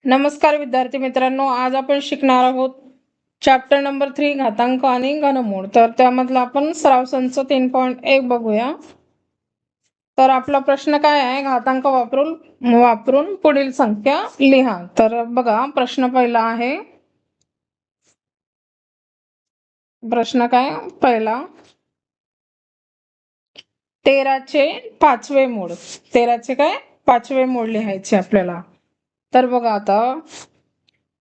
नमस्कार विद्यार्थी मित्रांनो, आज आपण शिकणार आहोत चॅप्टर नंबर 3 घातांक आणि घनमूळ. तर त्यामधला आपण सराव संच 3.1 बघूया. तर आपला प्रश्न काय आहे, घातांक वापरून पुढील संख्या लिहा. तर बघा, प्रश्न पहिला आहे. प्रश्न काय पहिला, 13चे 5वे मूळ. 13चे काय 5वे मूळ लिहायचे आपल्याला. तर बघा आता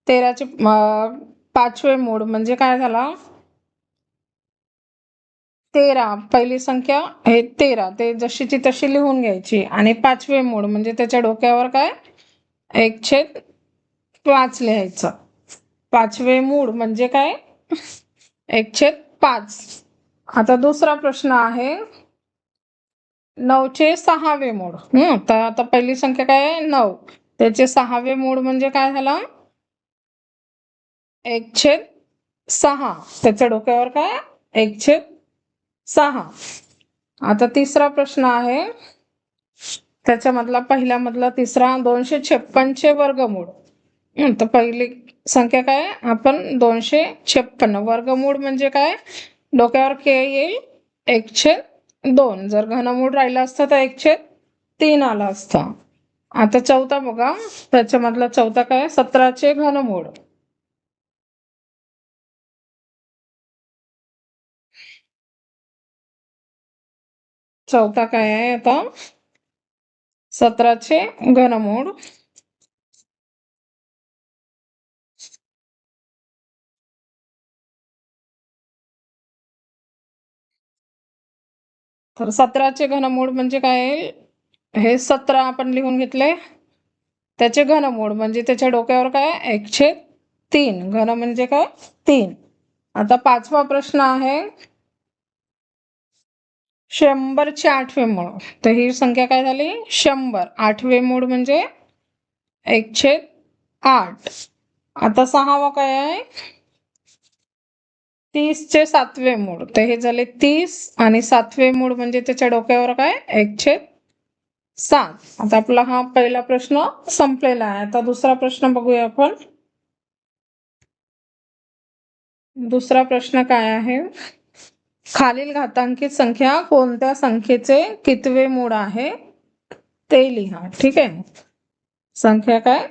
13चे 5वे मूळ म्हणजे काय झाला, 13 पहिली संख्या हे 13, ते जशीची तशी लिहून घ्यायची. आणि 5वे मूळ म्हणजे त्याच्या डोक्यावर काय 1/5 लिहायचं. 5वे मूळ म्हणजे काय 1/5. आता दुसरा प्रश्न आहे 9चे 6वे मूळ. तर आता पहिली संख्या काय आहे 9, त्याचे 6वे मूळ म्हणजे काय झाला 1/6. त्याच्या डोक्यावर काय 1/6. आता तिसरा प्रश्न आहे, त्याच्यामधला पहिल्यामधला तिसरा 256चे वर्गमूळ. तर पहिली संख्या काय आपण 256. वर्गमूळ म्हणजे काय डोक्यावर के येईल 1/2. जर घनमूळ राहिला असता तर 1/3 आला असता. आता चौथा बघा, त्याच्यामधला चौथा काय 17चे घनमूळ. चौथा काय आहे आता 17चे घनमूळ. तर 17चे घनमूळ म्हणजे काय, हे 17 आपण लिहून घेतले, त्याचे घनमूळ म्हणजे त्याच्या डोक्यावर काय 1/3. घन म्हणजे काय 3. आता पाचवा प्रश्न आहे 100चे 8वे मूळ. तर ही संख्या काय झाली 100. 8वे मूळ म्हणजे 1/8. आता सहावा काय आहे 30चे 7वे मूळ. तर हे झाले 30 आणि 7वे मूळ म्हणजे त्याच्या डोक्यावर काय 1/7. आता आपला हा पहिला प्रश्न संपलेला आहे. आता दुसरा प्रश्न बघूया आपण. दुसरा प्रश्न काय आहे, खालील घातांकित संख्या कोणत्या संख्येचे कितवे मूळ आहे ते लिहा. ठीक आहे, संख्या काय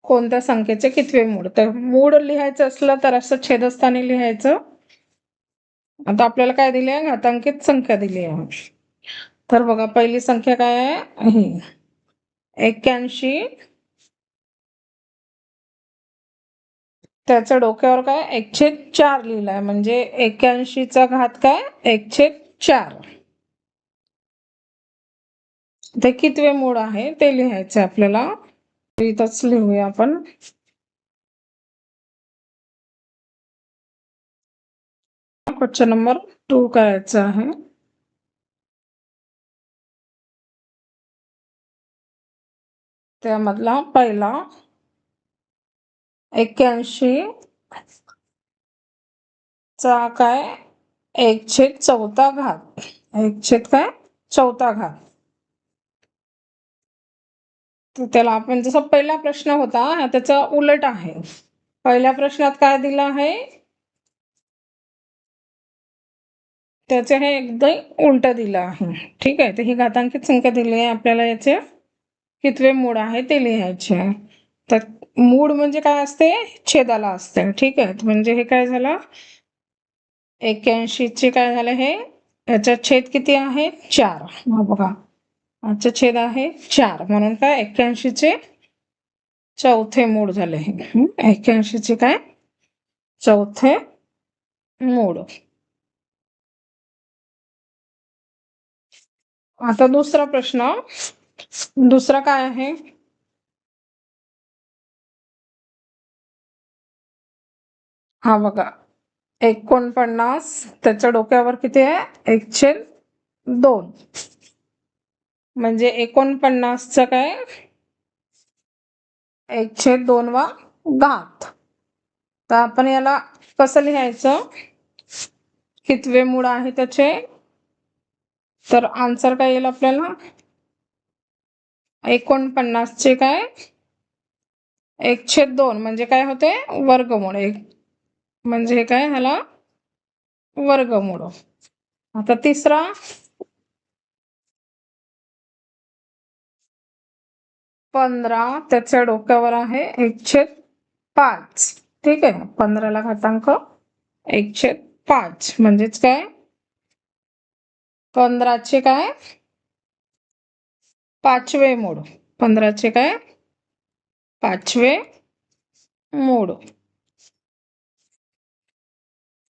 कोणत्या संख्येचे कितवे मूळ. तर मूळ लिहायचं असलं तर असं छेदस्थानी लिहायचं. आता आपल्याला काय दिली आहे, घातांकित संख्या दिली आहे. तर बघा पहिली संख्या काय आहे 81. त्याच्या डोक्यावर काय 1/4 लिहिलाय म्हणजे 81चा घात काय 1/4. ते कितवे मूळ आहे ते लिहायचं आपल्याला. इथंच लिहूया आपण. क्वेश्चन नंबर 2 करायचं आहे. त्यामधला पहिला 81 चा काय 1/4 घात. 1/4 घात. तर त्याला आपण जसा पहिला प्रश्न होता त्याचा उलट आहे. पहिल्या प्रश्नात काय दिलं आहे त्याचे हे एकदम उलट दिलं आहे. ठीक आहे, तर ही घातांकित संख्या दिली आहे आपल्याला, याचे कितवे मूळ आहे ते लिहायचे आहे. तर मूळ म्हणजे काय असते छेदाला असते. ठीक आहे, म्हणजे हे काय झालं 81चे काय झालं हे याचा छेद किती आहे 4. बघा याचा छेद आहे 4 म्हणून काय 81चे चौथे मूळ झाले. 81चे काय चौथे मूळ. आता दुसरा प्रश्न, दुसरा काय आहे हा बघा 49. त्याच्या डोक्यावर किती आहे 1/2 म्हणजे 49चा काय 1/2 घात. तर आपण याला कसं लिहायचं, कितवे मूळ आहे त्याचे. तर आन्सर काय येईल आपल्याला 49चे काय 1/2 म्हणजे काय होते वर्गमूळ. एक म्हणजे हे काय ह्याला वर्गमूळ. आता तिसरा 15 त्याच्या डोक्यावर आहे 1/5. ठीक आहे, 15ला घातांक 1/5 म्हणजेच काय 15चे काय 5वे मूळ. 15चे काय 5वे मूळ.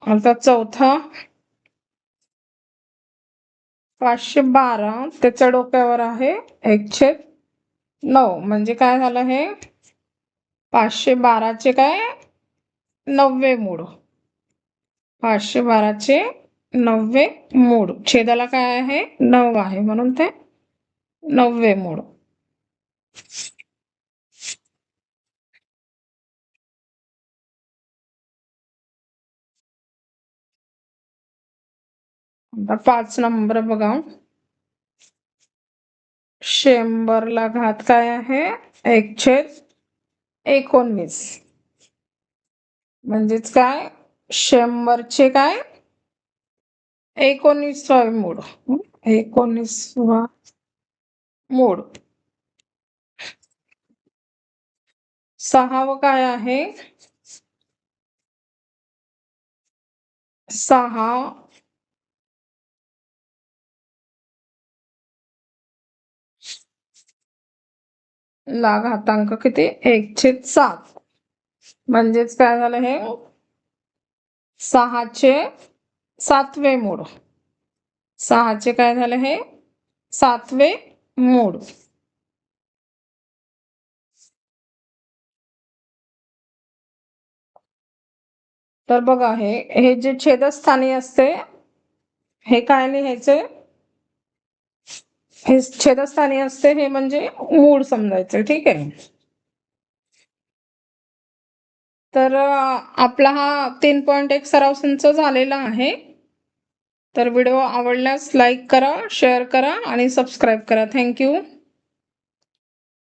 आता चौथा 512 त्याच्या डोक्यावर आहे 1/9 म्हणजे काय झालं हे 512चे काय 9वे मूळ. 512चे 9वे मूळ. छेदाला काय आहे 9 आहे म्हणून ते 9वे मूळ. आता 5 नंबर बघा. 100ला घात काय आहे 1/19 म्हणजेच काय 100चे काय 19वे मूळ. 19वा मूळ. 6वं काय आहे 6 ला घातांक किती 1/7 म्हणजेच काय झालं हे 6चे 7वे मूळ. 6चे काय झालं हे 7वे मूळ. तर बघा हे जे छेदस्थानी असते हे काय लिहायचे हे छेदस्थानी असते हे म्हणजे मूळ समजायचं. ठीक आहे, तर आपला हा 3.1 सराव संच झालेला आहे. तर व्हिडिओ आवडल्यास लाईक करा, शेअर करा आणि सबस्क्राईब करा. थँक्यू.